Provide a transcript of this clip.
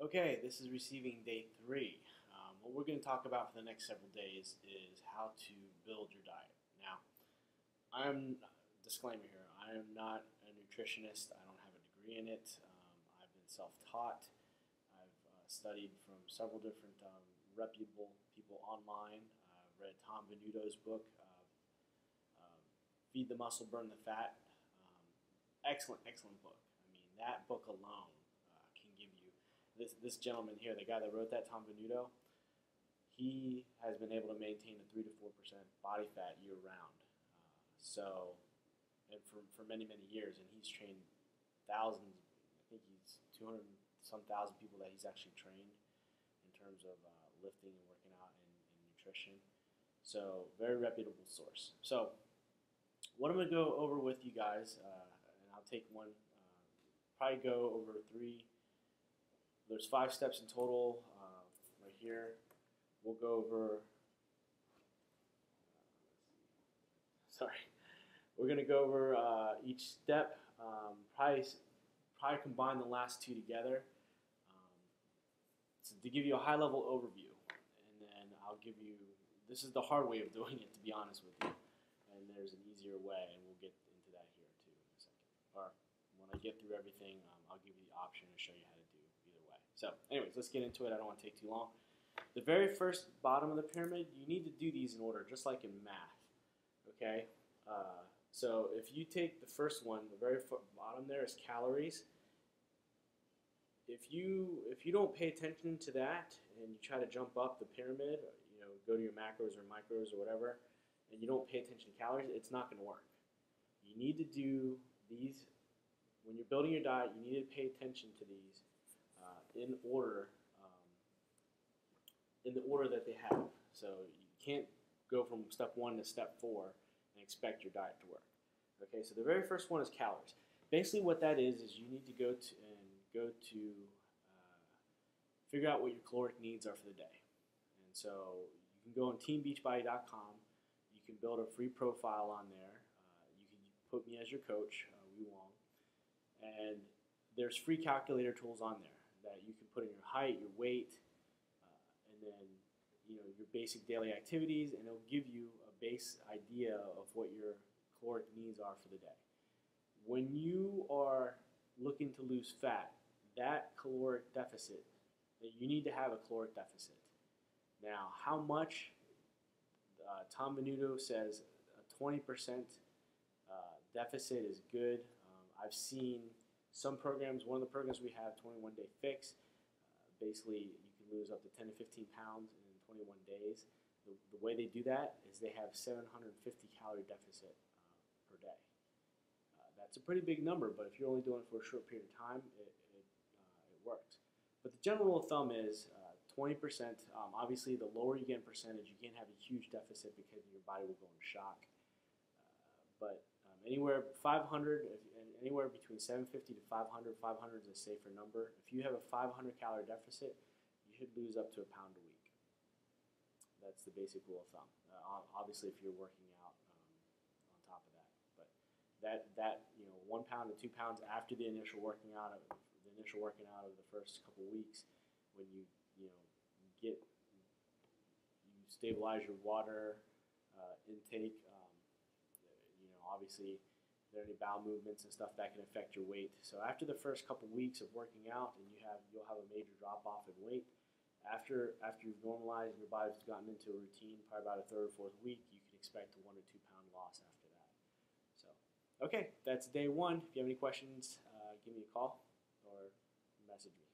Okay, this is receiving day 3. What we're going to talk about for the next several days is how to build your diet. Now, disclaimer here, I am not a nutritionist. I don't have a degree in it. I've been self-taught. I've studied from several different reputable people online. I've read Tom Venuto's book, Feed the Muscle, Burn the Fat. Excellent, excellent book. I mean, that book alone can give you this gentleman here, the guy that wrote that, Tom Venuto, he has been able to maintain a 3 to 4% body fat year round. And for many, many years, and he's trained thousands, I think he's 200 some thousand people that he's actually trained in terms of lifting and working out and nutrition. So, very reputable source. So, what I'm going to go over with you guys, and I'll take one, probably go over 3. There's 5 steps in total right here. We'll go over, we're going to go over each step, probably combine the last 2 together so to give you a high-level overview. And then I'll give you, this is the hard way of doing it, to be honest with you. And there's an easier way, and we'll get into that here too in a second. Or when I get through everything, I'll give you the option to show you how to do either way. So anyways, let's get into it. I don't want to take too long. The very first bottom of the pyramid, you need to do these in order, just like in math. Okay? So if you take the first one, the very bottom there is calories. If you don't pay attention to that and you try to jump up the pyramid, go to your macros or micros or whatever, and you don't pay attention to calories, it's not going to work. You need to do these when you're building your diet. You need to pay attention to these in the order that they have. So you can't go from step 1 to step 4 and expect your diet to work. Okay, so the very first one is calories. Basically, what that is you need to go to figure out what your caloric needs are for the day. And so you can go on teambeachbody.com. You can build a free profile on there. You can put me as your coach, Wee Wong, and there's free calculator tools on there that you can put in your height, your weight, and then your basic daily activities, and it'll give you a base idea of what your caloric needs are for the day. When you are looking to lose fat, that caloric deficit, you need to have a caloric deficit. Now, how much? Tom Venuto says a 20% deficit is good. I've seen some programs. One of the programs we have, 21-Day Fix. Basically, you can lose up to 10 to 15 pounds in 21 days. The way they do that is they have 750 calorie deficit per day. That's a pretty big number, but if you're only doing it for a short period of time, it works. But the general rule of thumb is 20%. Obviously, the lower you get in percentage, you can't have a huge deficit because your body will go in shock. But anywhere 500, anywhere between 750 to 500, 500 is a safer number. If you have a 500 calorie deficit, you should lose up to a pound a week. That's the basic rule of thumb. Obviously, if you're working out on top of that, but that 1 pound to 2 pounds after the initial working out of the first couple weeks, when you stabilize your water intake. Obviously, if there are any bowel movements and stuff that can affect your weight. So after the first couple weeks of working out, and you'll have a major drop off in weight. After you've normalized and your body's gotten into a routine, probably about a 3rd or 4th week, you can expect a 1 to 2 pound loss after that. So, okay, that's day 1. If you have any questions, give me a call or message me.